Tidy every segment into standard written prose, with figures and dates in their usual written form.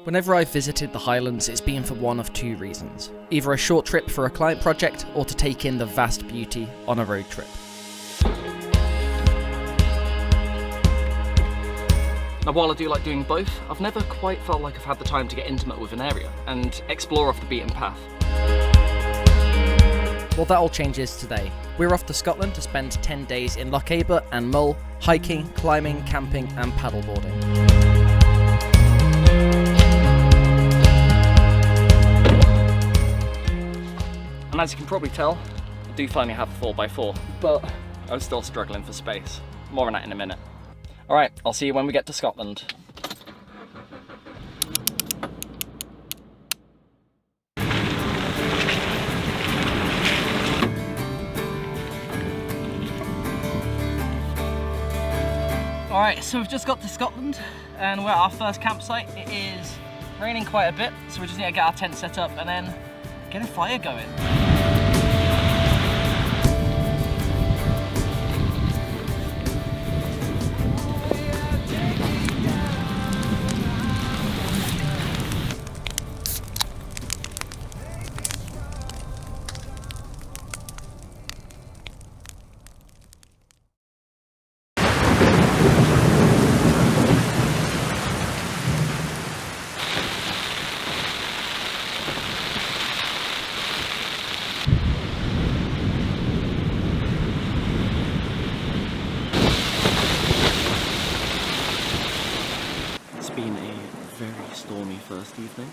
Whenever I've visited the Highlands, it's been for one of two reasons. Either a short trip for a client project, or to take in the vast beauty on a road trip. Now while I do like doing both, I've never quite felt like I've had the time to get intimate with an area and explore off the beaten path. Well, that all changes today. We're off to Scotland to spend 10 days in Lochaber and Mull, hiking, climbing, camping and paddleboarding. And as you can probably tell, I do finally have a 4x4, but I'm still struggling for space. More on that in a minute. Alright, I'll see you when we get to Scotland. Alright, so we've just got to Scotland and we're at our first campsite. It is raining quite a bit, so we just need to get our tent set up and then get a fire going. It's been a very stormy first evening.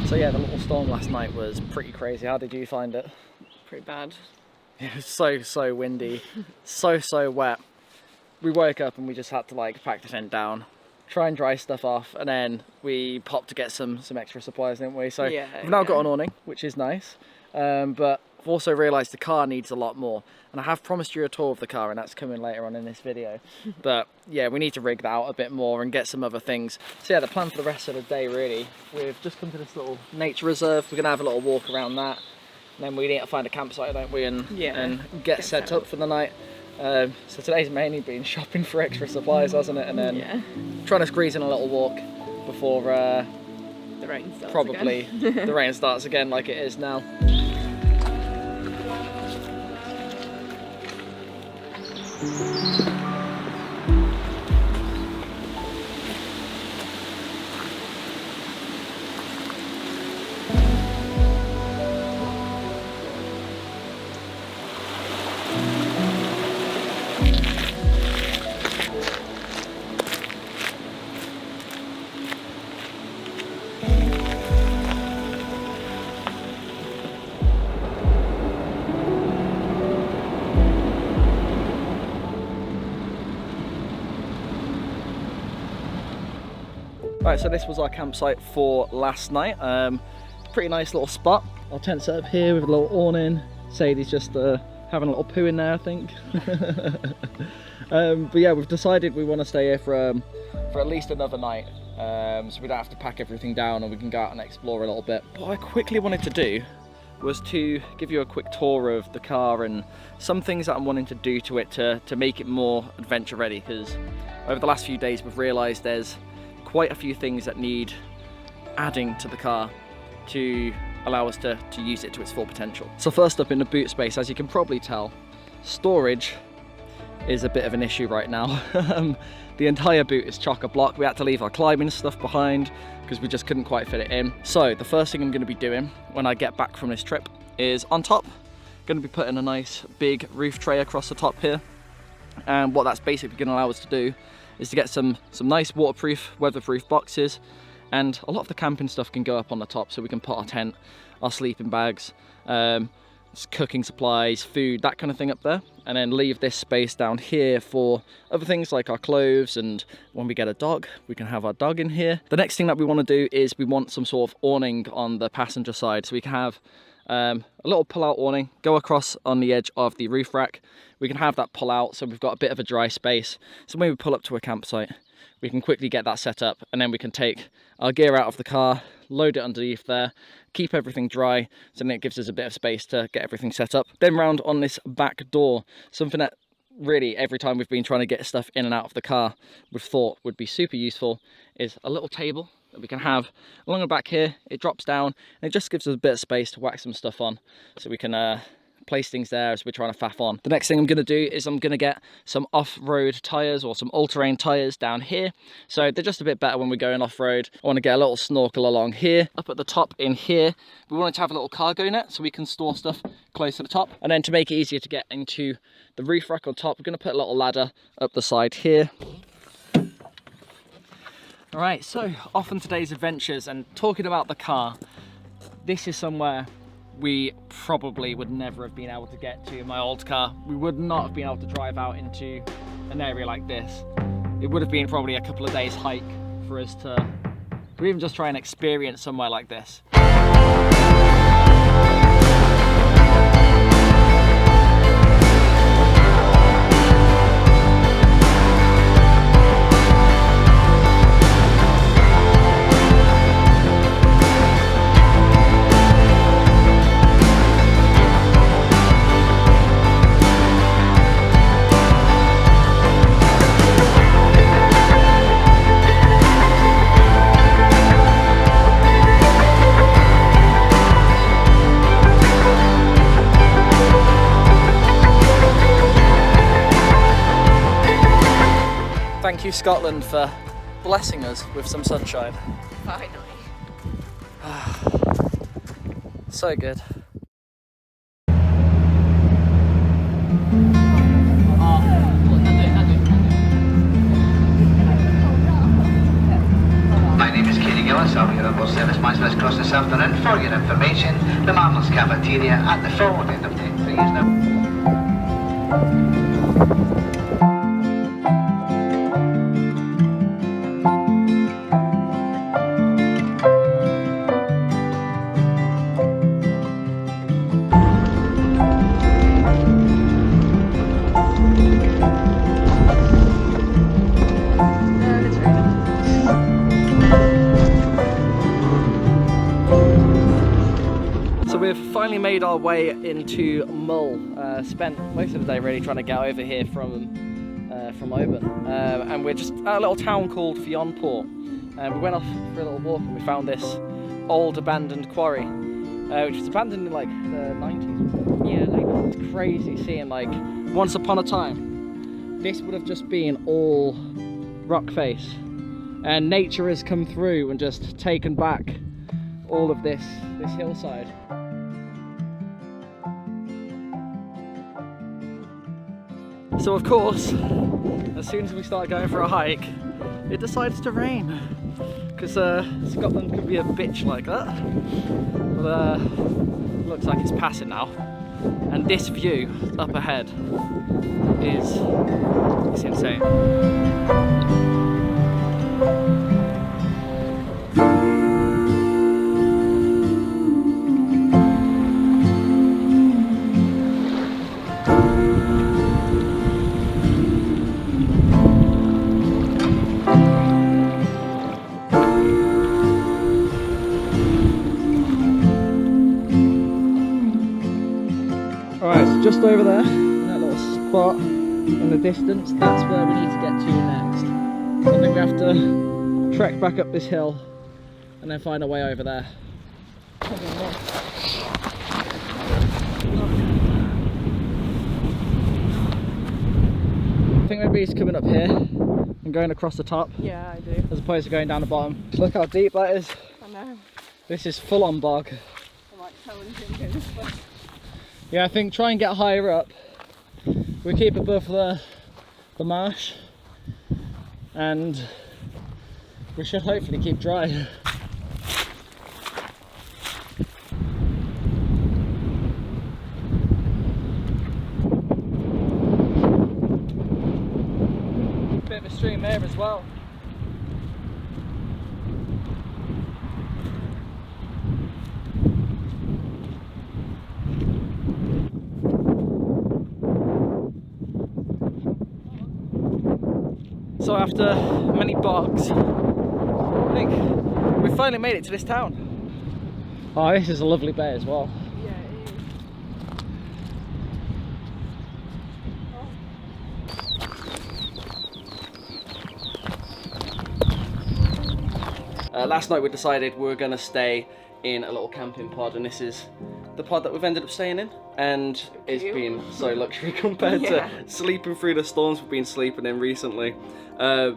So yeah, the little storm last night was pretty crazy. How did you find it? Pretty bad. It was so windy, so wet. We woke up and we just had to like pack the tent down, try and dry stuff off, and then we popped to get some extra supplies, didn't we? So yeah, we've now got an awning, which is nice, but I've also realised the car needs a lot more, and I have promised you a tour of the car, and that's coming later on in this video. But yeah, we need to rig that out a bit more and get some other things. So yeah, the plan for the rest of the day really, we've just come to this little nature reserve. We're gonna have a little walk around that, and then we need to find a campsite, don't we, and get set up for the night. So today's mainly been shopping for extra supplies, hasn't it? And then trying to squeeze in a little walk before the rain starts probably again. the rain starts again like it is now. Right, so this was our campsite for last night. Pretty nice little spot. Our tent set up here with a little awning. Sadie's just having a little poo in there, I think. But yeah, we've decided we want to stay here for at least another night, so we don't have to pack everything down and we can go out and explore a little bit. What I quickly wanted to do was to give you a quick tour of the car and some things that I'm wanting to do to it to make it more adventure ready, because over the last few days we've realised there's quite a few things that need adding to the car to allow us to use it to its full potential. So first up in the boot space, as you can probably tell, storage is a bit of an issue right now. The entire boot is chock-a-block. We had to leave our climbing stuff behind because we just couldn't quite fit it in. So the first thing I'm going to be doing when I get back from this trip is on top, going to be putting a nice big roof tray across the top here. And what that's basically going to allow us to do is to get some nice waterproof, weatherproof boxes, and a lot of the camping stuff can go up on the top, so we can put our tent, our sleeping bags, cooking supplies, food, that kind of thing up there, and then leave this space down here for other things like our clothes, and when we get a dog, we can have our dog in here. The next thing that we want to do is we want some sort of awning on the passenger side, so we can have a little pull-out awning, go across on the edge of the roof rack. We can have that pull out so we've got a bit of a dry space. So when we pull up to a campsite, we can quickly get that set up, and then we can take our gear out of the car, load it underneath there, keep everything dry, so then it gives us a bit of space to get everything set up. Then round on this back door, something that really every time we've been trying to get stuff in and out of the car we've thought would be super useful is a little table that we can have along the back here. It drops down and it just gives us a bit of space to whack some stuff on, so we can place things there as we're trying to faff on. The next thing I'm going to do is I'm going to get some off-road tyres or some all-terrain tyres down here, so they're just a bit better when we're going off-road. I want to get a little snorkel along here. Up at the top in here we wanted to have a little cargo net so we can store stuff close to the top, and then to make it easier to get into the roof rack on top, we're going to put a little ladder up the side here. Alright, so off on today's adventures, and talking about the car, this is somewhere we probably would never have been able to get to in my old car. We would not have been able to drive out into an area like this. It would have been probably a couple of days hike for us to even just try and experience somewhere like this. Thank you, Scotland, for blessing us with some sunshine. Finally. So good. My name is Kenny Gillis. I'll be your local service man across this afternoon. For your information, the Marmal's cafeteria at the forward end of 10 trees now. We've finally made our way into Mull. Spent most of the day really trying to get over here from Oban, and we're just at a little town called Fionport. We went off for a little walk and we found this old abandoned quarry, which was abandoned in like the 90s. Yeah, like It's crazy seeing, like, once upon a time this would have just been all rock face, and nature has come through and just taken back all of this hillside. So of course, as soon as we start going for a hike, it decides to rain, because Scotland can be a bitch like that. But looks like it's passing now, and this view up ahead it's insane. Just over there, in that little spot in the distance, that's where we need to get to next. So I think we have to trek back up this hill and then find a way over there. I think maybe it's coming up here and going across the top. yeah, I do. As opposed to going down the bottom. Look how deep that is. I know. This is full on bog. I might tell him to go this way. Yeah, I think try and get higher up. We keep above the marsh, and we should hopefully keep dry. Bit of a stream there as well. So after many bogs, I think we finally made it to this town. Oh, this is a lovely bay as well. Yeah, it is. Last night we decided we were going to stay in a little camping pod, and this is the pod that we've ended up staying in, and it's been so luxury compared to sleeping through the storms we've been sleeping in recently. But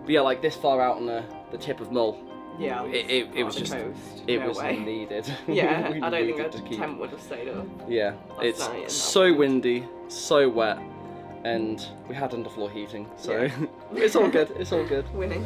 yeah, like this far out on the tip of Mull, Yeah, it was just coast. it No was way. needed. Yeah, We I don't think needed a to keep- tent would have stayed up. Yeah, it's night in that so weather. windy, so wet, and we had underfloor heating, so Yeah. it's all good. It's all good. Winning.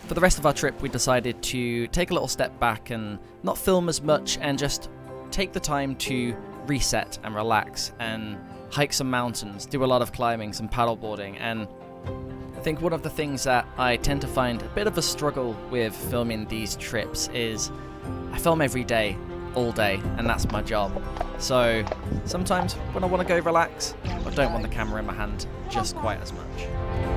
For the rest of our trip, we decided to take a little step back and not film as much and just take the time to reset and relax and hike some mountains, do a lot of climbing, some paddleboarding. And I think one of the things that I tend to find a bit of a struggle with filming these trips is I film every day, all day, and that's my job. So sometimes when I want to go relax, I don't want the camera in my hand just quite as much.